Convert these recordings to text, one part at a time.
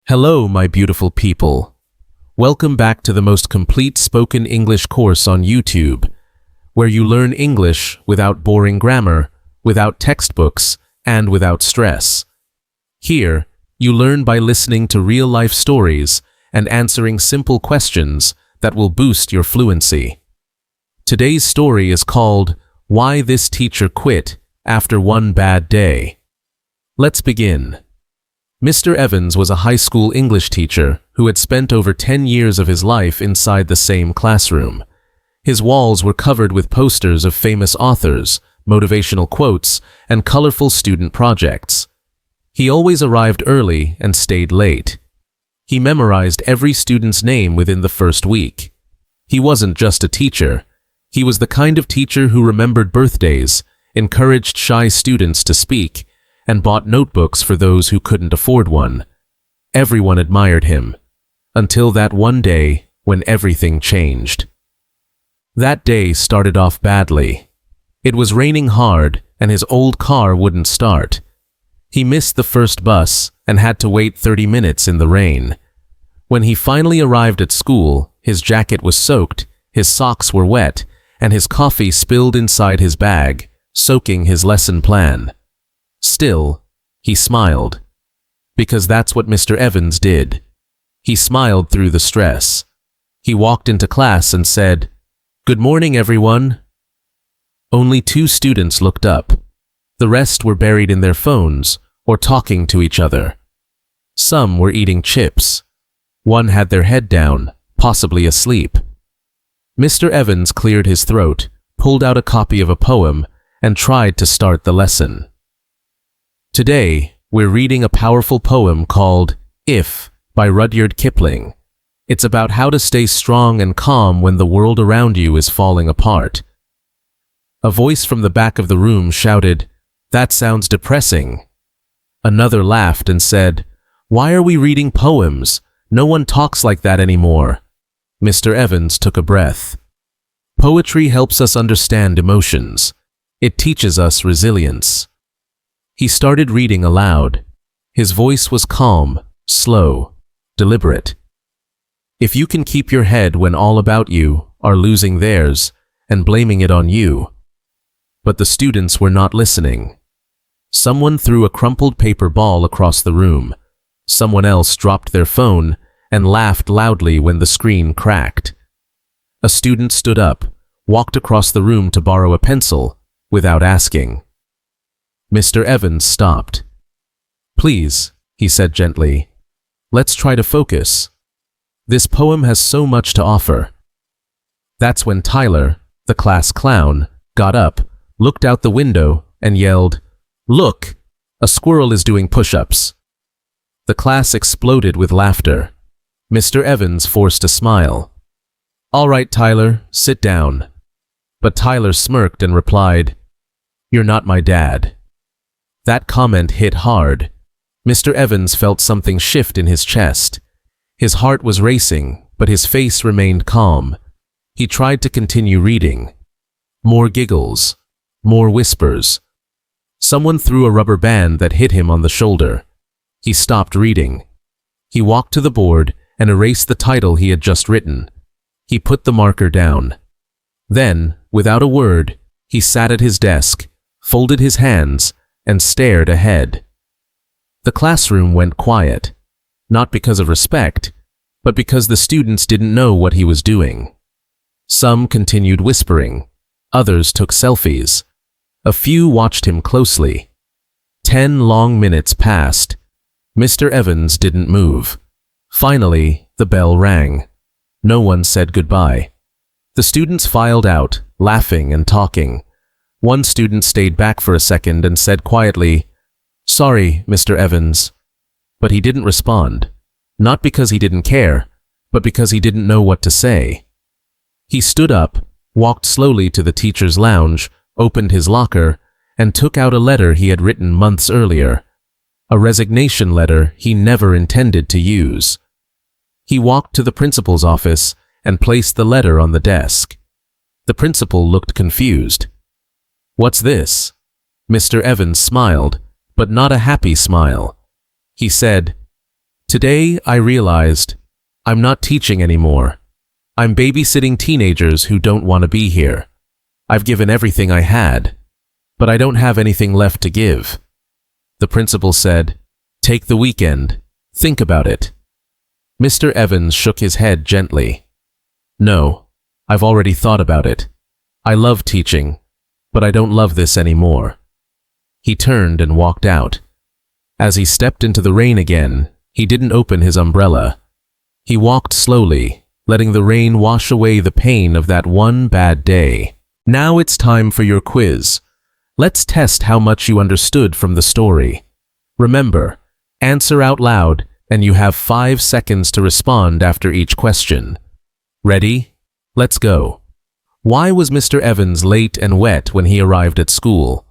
Hello, my beautiful people. Welcome back to the most complete spoken English course on YouTube, where you learn English without boring grammar, without textbooks, and without stress. Here, you learn by listening to real-life stories and answering simple questions that will boost your fluency. Today's story is called Why This Teacher Quit After One Bad Day. Let's begin. Mr. Evans was a high school English teacher who had spent over 10 years of his life inside the same classroom. His walls were covered with posters of famous authors, motivational quotes, and colorful student projects. He always arrived early and stayed late. He memorized every student's name within the first week. He wasn't just a teacher. He was the kind of teacher who remembered birthdays, encouraged shy students to speak, and bought notebooks for those who couldn't afford one. Everyone admired him, until that one day when everything changed. That day started off badly. It was raining hard, and his old car wouldn't start. He missed the first bus and had to wait 30 minutes in the rain. When he finally arrived at school, his jacket was soaked, his socks were wet, and his coffee spilled inside his bag, soaking his lesson plan. Still, he smiled, because that's what Mr. Evans did. He smiled through the stress. He walked into class and said, "Good morning, everyone." Only 2 students looked up. The rest were buried in their phones or talking to each other. Some were eating chips. One had their head down, possibly asleep. Mr. Evans cleared his throat, pulled out a copy of a poem, and tried to start the lesson. Today, we're reading a powerful poem called If by Rudyard Kipling. It's about how to stay strong and calm when the world around you is falling apart. A voice from the back of the room shouted, "That sounds depressing." Another laughed and said, "Why are we reading poems? No one talks like that anymore." Mr. Evans took a breath. Poetry helps us understand emotions. It teaches us resilience. He started reading aloud. His voice was calm, slow, deliberate. If you can keep your head when all about you are losing theirs and blaming it on you. But the students were not listening. Someone threw a crumpled paper ball across the room. Someone else dropped their phone and laughed loudly when the screen cracked. A student stood up, walked across the room to borrow a pencil without asking. Mr. Evans stopped. "Please," he said gently, "let's try to focus. This poem has so much to offer." That's when Tyler, the class clown, got up, looked out the window, and yelled, "Look! A squirrel is doing push-ups." The class exploded with laughter. Mr. Evans forced a smile. "All right, Tyler, sit down." But Tyler smirked and replied, "You're not my dad." That comment hit hard. Mr. Evans felt something shift in his chest. His heart was racing, but his face remained calm. He tried to continue reading. More giggles. More whispers. Someone threw a rubber band that hit him on the shoulder. He stopped reading. He walked to the board and erased the title he had just written. He put the marker down. Then, without a word, he sat at his desk, folded his hands, and stared ahead. The classroom went quiet, not because of respect, but because the students didn't know what he was doing. Some continued whispering. Others took selfies. A few watched him closely. 10 long minutes passed. Mr. Evans didn't move. Finally, the bell rang. No one said goodbye. The students filed out, laughing and talking. One student stayed back for a second and said quietly, "Sorry, Mr. Evans." But he didn't respond. Not because he didn't care, but because he didn't know what to say. He stood up, walked slowly to the teacher's lounge, opened his locker, and took out a letter he had written months earlier. A resignation letter he never intended to use. He walked to the principal's office and placed the letter on the desk. The principal looked confused. "What's this?" Mr. Evans smiled, but not a happy smile. He said, Today, I realized I'm not teaching anymore. I'm babysitting teenagers who don't want to be here. I've given everything I had, but I don't have anything left to give. The principal said, "Take the weekend. Think about it." Mr. Evans shook his head gently. "No, I've already thought about it. I love teaching, but I don't love this anymore." He turned and walked out. As he stepped into the rain again, he didn't open his umbrella. He walked slowly, letting the rain wash away the pain of that one bad day. Now it's time for your quiz. Let's test how much you understood from the story. Remember, answer out loud, and you have 5 seconds to respond after each question. Ready? Let's go. Why was Mr. Evans late and wet when he arrived at school?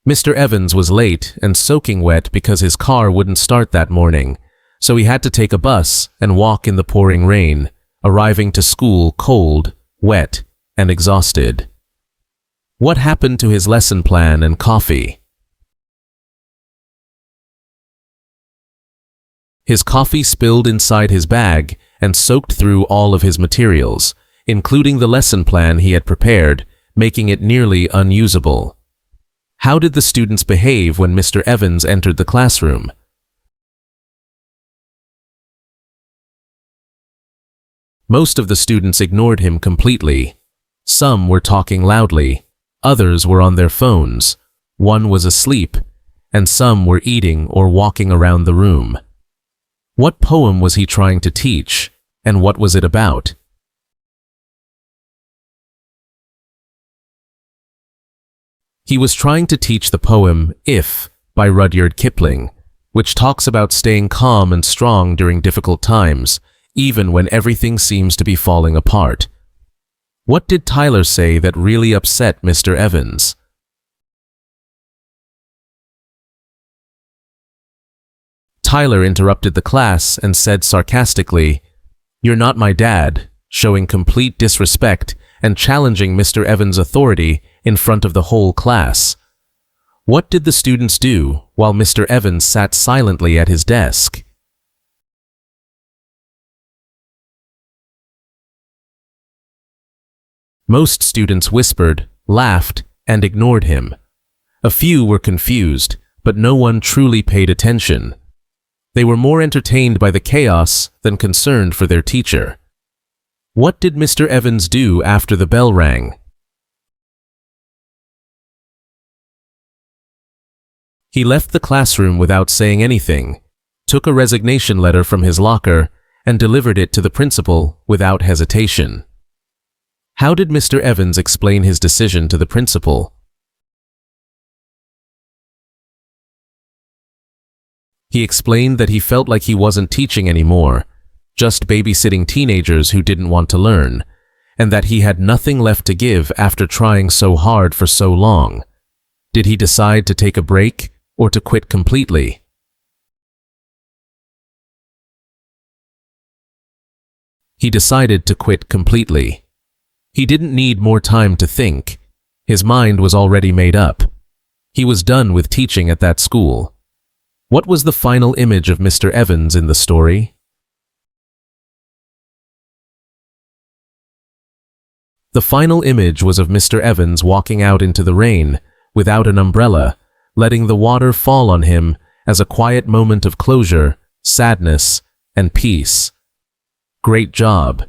Mr. Evans was late and soaking wet because his car wouldn't start that morning, so he had to take a bus and walk in the pouring rain, arriving to school cold, wet, and exhausted. What happened to his lesson plan and coffee? His coffee spilled inside his bag and soaked through all of his materials, including the lesson plan he had prepared, making it nearly unusable. How did the students behave when Mr. Evans entered the classroom? Most of the students ignored him completely. Some were talking loudly, others were on their phones, one was asleep, and some were eating or walking around the room. What poem was he trying to teach, and what was it about? He was trying to teach the poem If by Rudyard Kipling, which talks about staying calm and strong during difficult times, even when everything seems to be falling apart. What did Tyler say that really upset Mr. Evans? Tyler interrupted the class and said sarcastically, "You're not my dad," showing complete disrespect and challenging Mr. Evans' authority in front of the whole class. What did the students do while Mr. Evans sat silently at his desk? Most students whispered, laughed, and ignored him. A few were confused, but no one truly paid attention. They were more entertained by the chaos than concerned for their teacher. What did Mr. Evans do after the bell rang? He left the classroom without saying anything, took a resignation letter from his locker, and delivered it to the principal without hesitation. How did Mr. Evans explain his decision to the principal? He explained that he felt like he wasn't teaching anymore, just babysitting teenagers who didn't want to learn, and that he had nothing left to give after trying so hard for so long. Did he decide to take a break or to quit completely? He decided to quit completely. He didn't need more time to think. His mind was already made up. He was done with teaching at that school. What was the final image of Mr. Evans in the story? The final image was of Mr. Evans walking out into the rain without an umbrella, letting the water fall on him as a quiet moment of closure, sadness, and peace. Great job.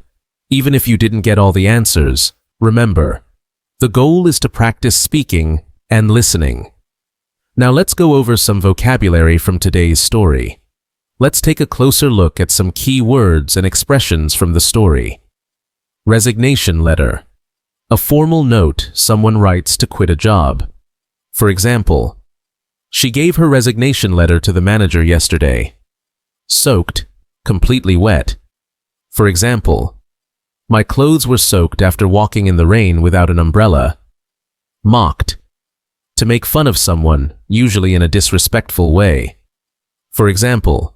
Even if you didn't get all the answers, remember, the goal is to practice speaking and listening. Now let's go over some vocabulary from today's story. Let's take a closer look at some key words and expressions from the story. Resignation letter. A formal note someone writes to quit a job. For example, she gave her resignation letter to the manager yesterday. Soaked, completely wet. For example, my clothes were soaked after walking in the rain without an umbrella. Mocked. To make fun of someone, usually in a disrespectful way. For example,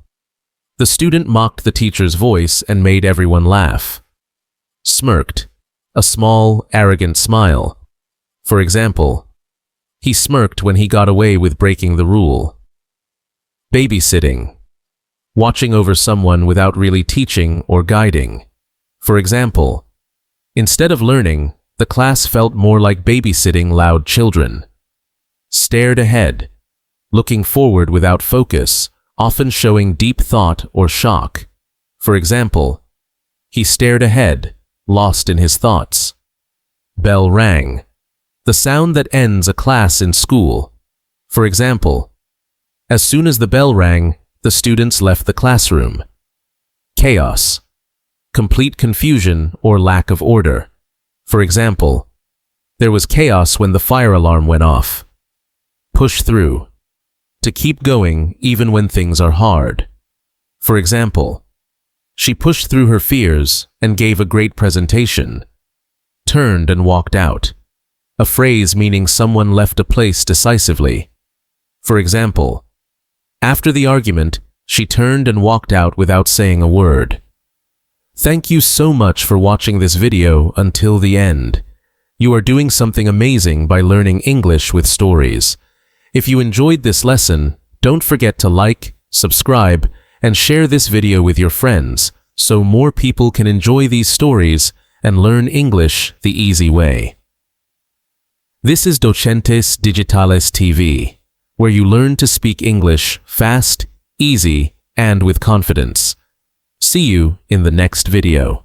the student mocked the teacher's voice and made everyone laugh. Smirked. A small, arrogant smile. For example, He smirked when he got away with breaking the rule. Babysitting. Watching over someone without really teaching or guiding. For example, instead of learning, the class felt more like babysitting loud children. Stared ahead. Looking forward without focus, often showing deep thought or shock. For example, he stared ahead, lost in his thoughts. Bell rang. The sound that ends a class in school. For example, as soon as the bell rang, the students left the classroom. Chaos. Complete confusion or lack of order. For example, there was chaos when the fire alarm went off. Push through. To keep going even when things are hard. For example, she pushed through her fears and gave a great presentation. Turned and walked out. A phrase meaning someone left a place decisively. For example, after the argument, she turned and walked out without saying a word. Thank you so much for watching this video until the end. You are doing something amazing by learning English with stories. If you enjoyed this lesson, don't forget to like, subscribe, and share this video with your friends so more people can enjoy these stories and learn English the easy way. This is Docentes DigitalesTV, where you learn to speak English fast, easy, and with confidence. See you in the next video.